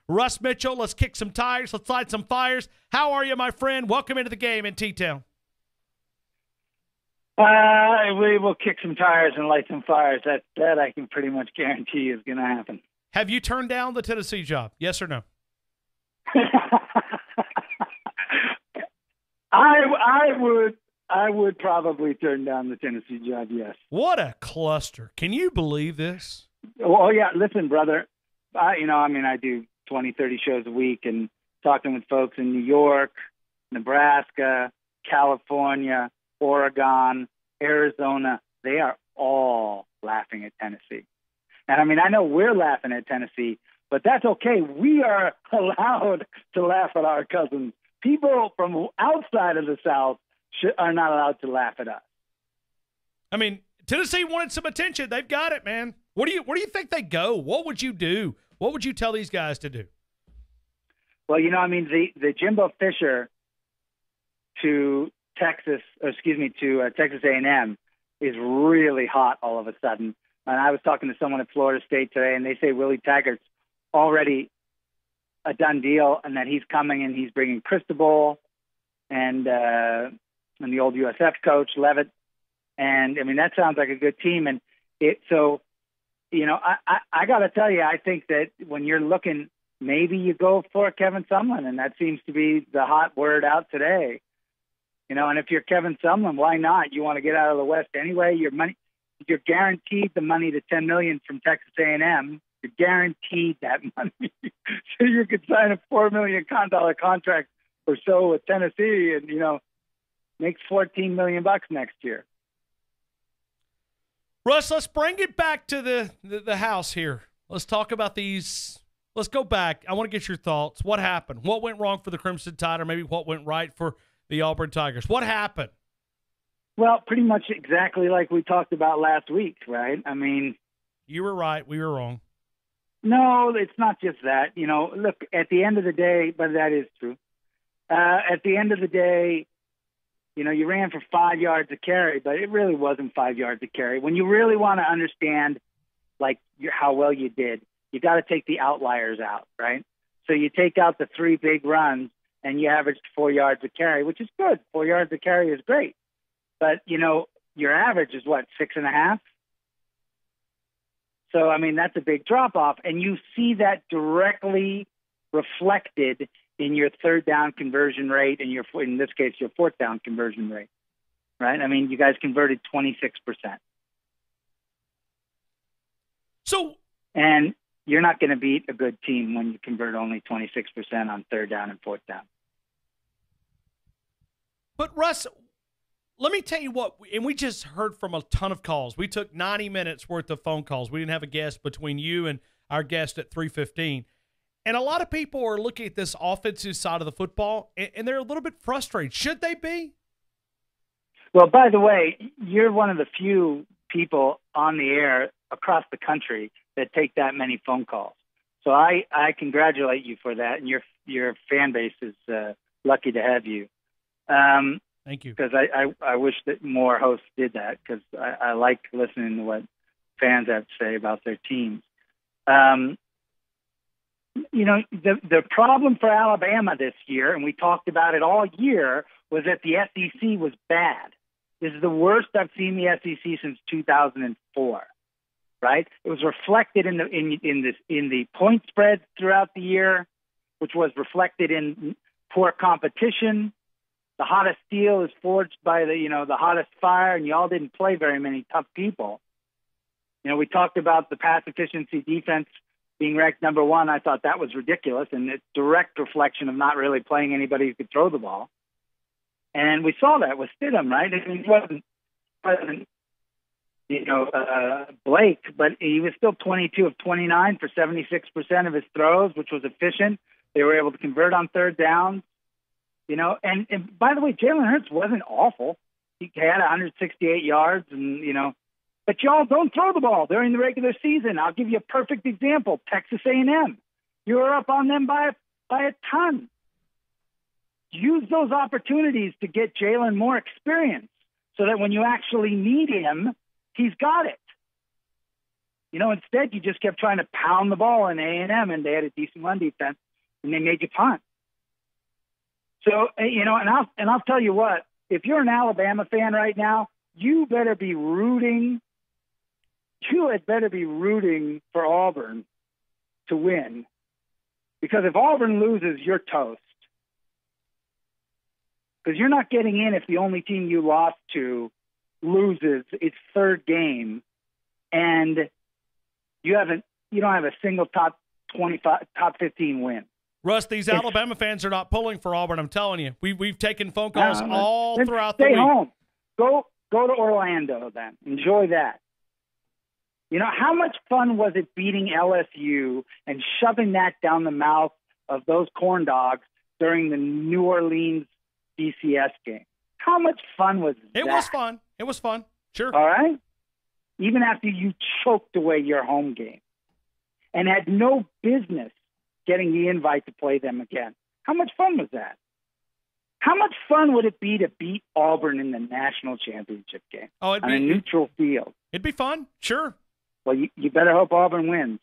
Russ Mitchell. Let's kick some tires. Let's light some fires. How are you, my friend? Welcome into the game in T-Town. We will kick some tires and light some fires. That I can pretty much guarantee is going to happen. Have you turned down the Tennessee job? Yes or no? I would probably turn down the Tennessee job, yes. What a cluster. Can you believe this? Oh, yeah. Listen, brother, I do 20, 30 shows a week and talking with folks in New York, Nebraska, California, Oregon, Arizona. They are all laughing at Tennessee. And, I know we're laughing at Tennessee, but that's okay. We are allowed to laugh at our cousins. People from outside of the South are not allowed to laugh at us. Tennessee wanted some attention. They've got it, man. Where do you think they go? What would you do? What would you tell these guys to do? Well, the Jimbo Fisher to Texas A&M is really hot all of a sudden. And I was talking to someone at Florida State today, and they say Willie Taggart's already a done deal, and that he's coming and he's bringing Cristobal and the old USF coach Levitt, and that sounds like a good team. And I got to tell you, I think that when you're looking, maybe you go for Kevin Sumlin, and that seems to be the hot word out today. And if you're Kevin Sumlin, why not? You want to get out of the West anyway. You're guaranteed the money, the $10 million from Texas A&M. You're guaranteed that money, so you could sign a $4 million contract or so with Tennessee, and makes $14 million next year. Russ, let's bring it back to the house here. Let's talk about these. Let's go back. I want to get your thoughts. What happened? What went wrong for the Crimson Tide, or maybe what went right for the Auburn Tigers? What happened? Well, pretty much exactly like we talked about last week, right? You were right. We were wrong. No, it's not just that. Look, at the end of the day, but that is true. At the end of the day, you ran for 5 yards a carry, but it really wasn't 5 yards a carry. When you really want to understand, how well you did, you got to take the outliers out, right? So you take out the 3 big runs, and you averaged 4 yards a carry, which is good. 4 yards a carry is great. But, your average is, 6.5? So, that's a big drop-off. And you see that directly reflected in your third down conversion rate and in this case, your fourth down conversion rate, right? You guys converted 26%. And you're not going to beat a good team when you convert only 26% on third down and fourth down. But Russ, let me tell you what, and we just heard from a ton of calls. We took 90 minutes worth of phone calls. We didn't have a guest between you and our guest at 3:15. And a lot of people are looking at this offensive side of the football, and they're a little bit frustrated. Should they be? Well, by the way, you're one of the few people on the air across the country that take that many phone calls. So I congratulate you for that, and your fan base is lucky to have you. Thank you. Because I wish that more hosts did that, because I like listening to what fans have to say about their teams. The problem for Alabama this year, and we talked about it all year, was that the SEC was bad. This is the worst I've seen the SEC since 2004. Right? It was reflected in the point spreads throughout the year, which was reflected in poor competition. The hottest steel is forged by the hottest fire, and y'all didn't play very many tough people. We talked about the pass efficiency defense being ranked number 1. I thought that was ridiculous, and it's direct reflection of not really playing anybody who could throw the ball. And we saw that with Stidham, right? It wasn't Blake, but he was still 22 of 29 for 76% of his throws, which was efficient. They were able to convert on third downs. And by the way, Jalen Hurts wasn't awful. He had 168 yards, and but y'all don't throw the ball during the regular season. I'll give you a perfect example: Texas A&M. You were up on them by a ton. Use those opportunities to get Jalen more experience, so that when you actually need him, he's got it. Instead you just kept trying to pound the ball in A&M, and they had a decent run defense, and they made you punt. So, and I'll tell you what, if you're an Alabama fan right now, you had better be rooting for Auburn to win. Because if Auburn loses, you're toast. Because you're not getting in if the only team you lost to loses its third game, and you don't have a single top 15 win. Russ, these Alabama fans are not pulling for Auburn. I'm telling you, we've taken phone calls all throughout the week. Stay home. Go to Orlando then. Enjoy that. How much fun was it beating LSU and shoving that down the mouth of those corn dogs during the New Orleans BCS game? How much fun was that? It was fun. Sure. All right? Even after you choked away your home game and had no business getting the invite to play them again. How much fun was that? How much fun would it be to beat Auburn in the national championship game on a neutral field? It'd be fun. Sure. Well, you better hope Auburn wins.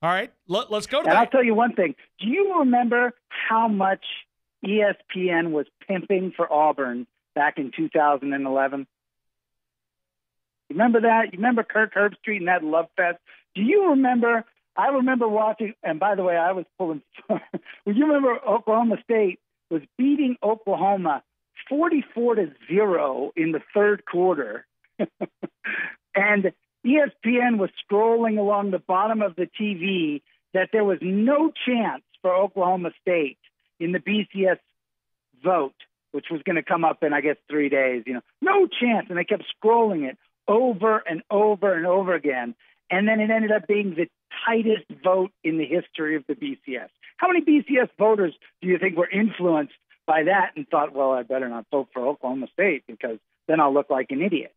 All right. Let's go to that. And I'll tell you one thing. Do you remember how much ESPN was pimping for Auburn back in 2011? You remember that? You remember Kirk Herbstreit and that love fest? Do you remember? I remember watching, and by the way, I was pulling. Well, you remember Oklahoma State was beating Oklahoma 44-0 in the third quarter, and ESPN was scrolling along the bottom of the TV that there was no chance for Oklahoma State in the BCS vote, which was going to come up in, I guess, 3 days. No chance, and they kept scrolling it over and over and over again. And then it ended up being the tightest vote in the history of the BCS. How many BCS voters do you think were influenced by that and thought, well, I better not vote for Oklahoma State because then I'll look like an idiot?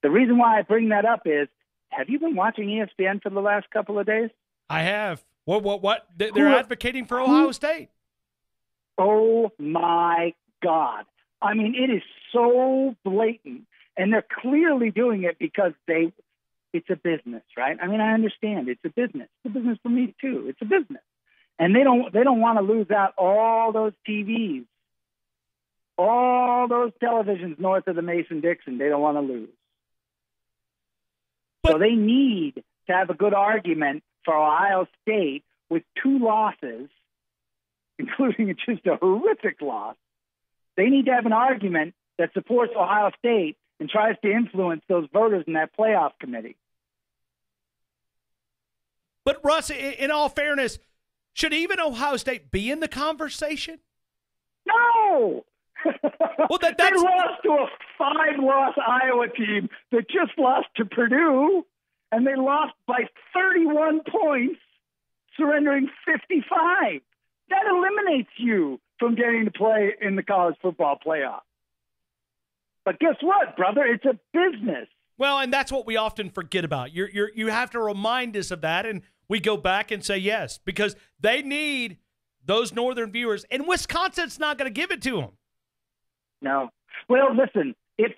The reason why I bring that up is, have you been watching ESPN for the last couple of days? I have. What? They're advocating for Ohio State. Oh, my God. I mean, it is so blatant. And they're clearly doing it because it's a business, right? I mean, I understand it's a business. It's a business for me too. It's a business, and they don't want to lose out all those TVs, all those televisions north of the Mason-Dixon. They don't want to lose, so they need to have a good argument for Ohio State with 2 losses, including just a horrific loss. They need to have an argument that supports Ohio State and tries to influence those voters in that playoff committee. But, Russ, in all fairness, should even Ohio State be in the conversation? No! Well, They lost to a 5-loss Iowa team that just lost to Purdue, and they lost by 31 points, surrendering 55. That eliminates you from getting to play in the college football playoff. But guess what, brother? It's a business. Well, and that's what we often forget about. You have to remind us of that, and we go back and say yes, because they need those northern viewers, and Wisconsin's not going to give it to them. No. Well, listen, if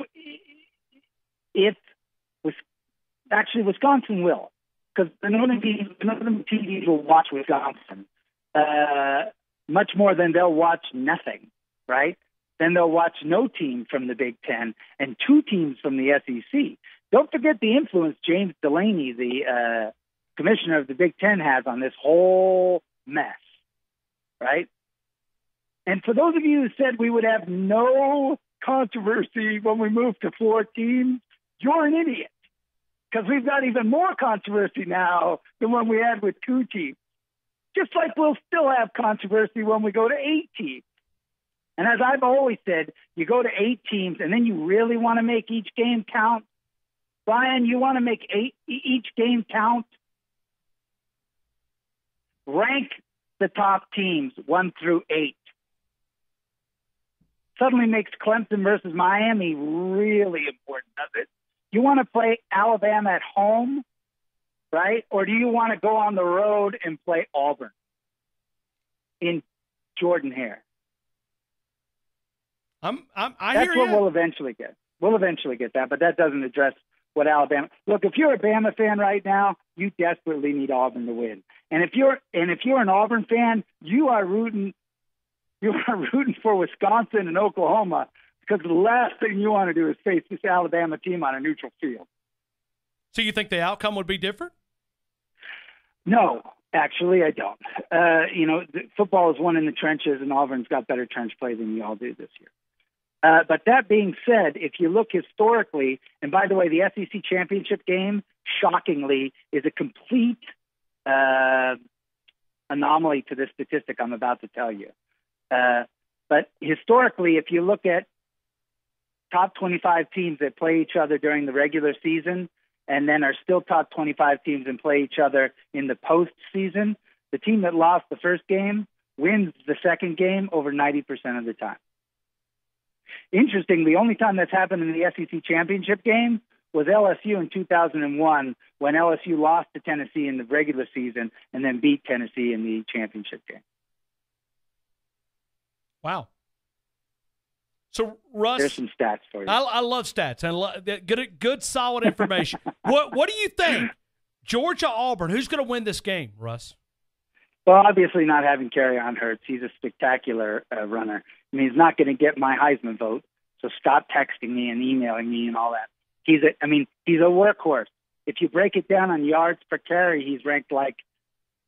Wisconsin will, because the northern TVs will watch Wisconsin much more than they'll watch nothing, right? Then they'll watch no team from the Big Ten and 2 teams from the SEC. Don't forget the influence James Delaney, the commissioner of the Big Ten, has on this whole mess, right? And for those of you who said we would have no controversy when we move to 4 teams, you're an idiot, because we've got even more controversy now than when we had with 2 teams. Just like we'll still have controversy when we go to 8 teams. And as I've always said, you go to 8 teams, and then you really want to make each game count. Brian, you want to make each game count? Rank the top teams 1 through 8. Suddenly makes Clemson versus Miami really important, does it? You want to play Alabama at home, right? Or do you want to go on the road and play Auburn in Jordan-Hare? I That's hear you. what we'll eventually get. We'll eventually get that, but that doesn't address what Alabama. Look, if you're a Bama fan right now, you desperately need Auburn to win. And if you're an Auburn fan, you are rooting for Wisconsin and Oklahoma, because the last thing you want to do is face this Alabama team on a neutral field. So you think the outcome would be different? No, actually, I don't. Football is won in the trenches, and Auburn's got better trench play than you all do this year. But that being said, if you look historically, and by the way, the SEC championship game, shockingly, is a complete anomaly to this statistic I'm about to tell you. But historically, if you look at top 25 teams that play each other during the regular season and then are still top 25 teams and play each other in the postseason, the team that lost the first game wins the second game over 90% of the time. Interesting, the only time that's happened in the SEC championship game was LSU in 2001, when LSU lost to Tennessee in the regular season and then beat Tennessee in the championship game. Wow. So, Russ, there's some stats for you. I love stats and good, solid information. What do you think? Georgia, Auburn, who's going to win this game, Russ? Well, obviously not having Kerryon Hurts. He's a spectacular runner. I mean, he's not going to get my Heisman vote, so stop texting me and emailing me and all that. He's a workhorse. If you break it down on yards per carry, he's ranked like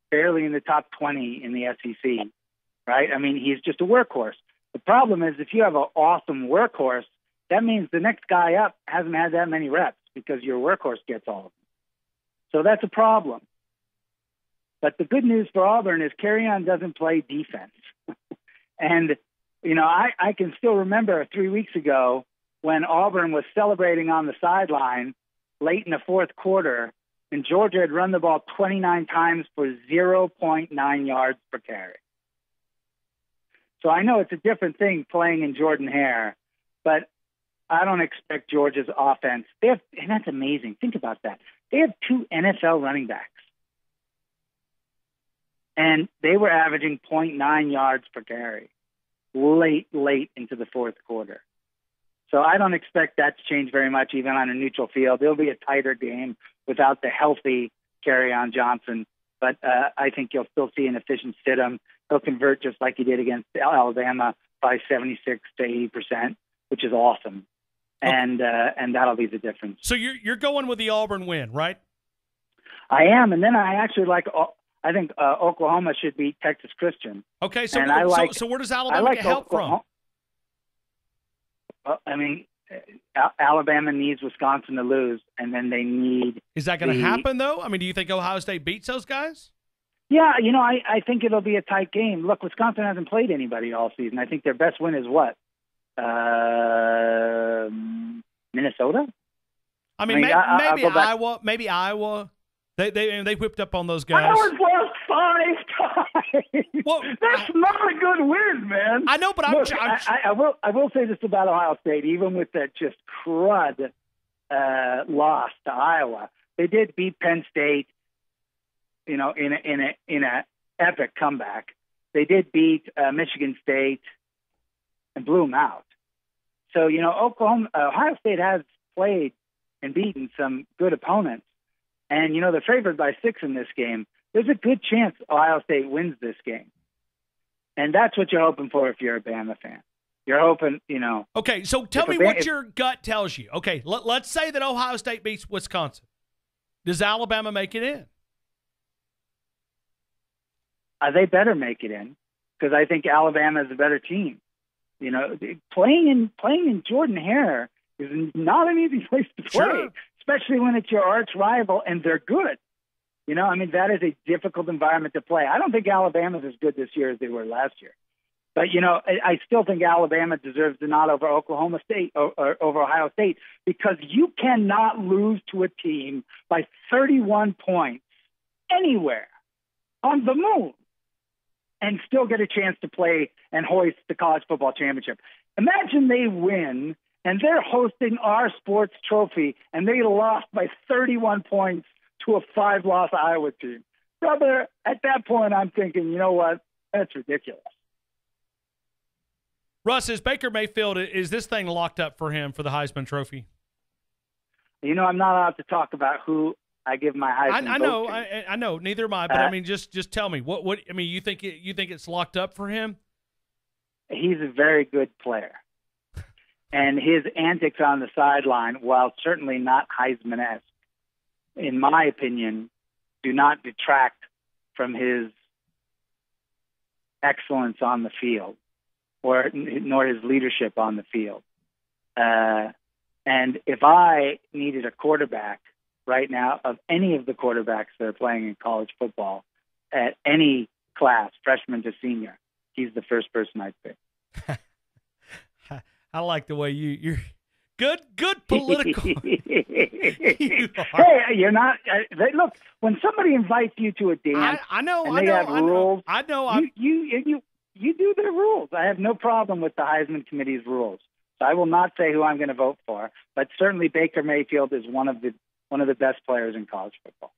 barely in the top 20 in the SEC, right? I mean, he's just a workhorse. The problem is if you have an awesome workhorse, that means the next guy up hasn't had that many reps because your workhorse gets all of them. So that's a problem. But the good news for Auburn is Kerryon doesn't play defense. And, I can still remember 3 weeks ago when Auburn was celebrating on the sideline late in the fourth quarter, and Georgia had run the ball 29 times for 0.9 yards per carry. So I know it's a different thing playing in Jordan-Hare, but I don't expect Georgia's offense. And that's amazing. Think about that. They have 2 NFL running backs, and they were averaging 0.9 yards per carry late into the fourth quarter. So I don't expect that to change very much, even on a neutral field. It'll be a tighter game without the healthy Kerryon Johnson, but I think you'll still see an efficient Stidham. He'll convert just like he did against Alabama by 76 to 80%, which is awesome, and that'll be the difference. So you're going with the Auburn win, right? I am, and then I actually I think Oklahoma should beat Texas Christian. Okay, so where does Alabama get help from? Alabama needs Wisconsin to lose, and then they need. Is that going to happen, though? I mean, do you think Ohio State beats those guys? Yeah, I think it'll be a tight game. Look, Wisconsin hasn't played anybody all season. I think their best win is what? Minnesota? Maybe Iowa. Maybe Iowa. They whipped up on those guys. Iowa's lost 5 times. Well, that's not a good win, man. I know, but Look, I will say this about Ohio State. Even with that just crud loss to Iowa, they did beat Penn State. In a epic comeback. They did beat Michigan State and blew them out. So Ohio State has played and beaten some good opponents. And, they're favored by 6 in this game. There's a good chance Ohio State wins this game. And that's what you're hoping for if you're a Bama fan. You're hoping, Okay, so tell me what your gut tells you. Okay, let's say that Ohio State beats Wisconsin. Does Alabama make it in? They better make it in, because I think Alabama is a better team. Playing in Jordan-Hare is not an easy place to play. Sure. Especially when it's your arch rival and they're good. That is a difficult environment to play. I don't think Alabama's as good this year as they were last year. But, I still think Alabama deserves the nod over Oklahoma State or over Ohio State, because you cannot lose to a team by 31 points anywhere on the moon and still get a chance to play and hoist the college football championship. Imagine they win and they're hosting our sports trophy, and they lost by 31 points to a 5-loss Iowa team. Brother, at that point, I'm thinking, you know what? That's ridiculous. Russ, is Baker Mayfield, is this thing locked up for him for the Heisman Trophy? You know, I'm not allowed to talk about who I give my Heisman I know, vote to. I know. Neither am I. But I mean, just tell me what. I mean, you think it's locked up for him? He's a very good player, and his antics on the sideline, while certainly not Heisman-esque, in my opinion, do not detract from his excellence on the field, nor his leadership on the field. And if I needed a quarterback right now of any of the quarterbacks that are playing in college football at any class, freshman to senior, he's the first person I'd pick. I like the way you're good political. Hey, you're not. Look, when somebody invites you to a dance, I know. rules. I know. You do their rules. I have no problem with the Heisman Committee's rules. So I will not say who I'm going to vote for, but certainly Baker Mayfield is one of the best players in college football.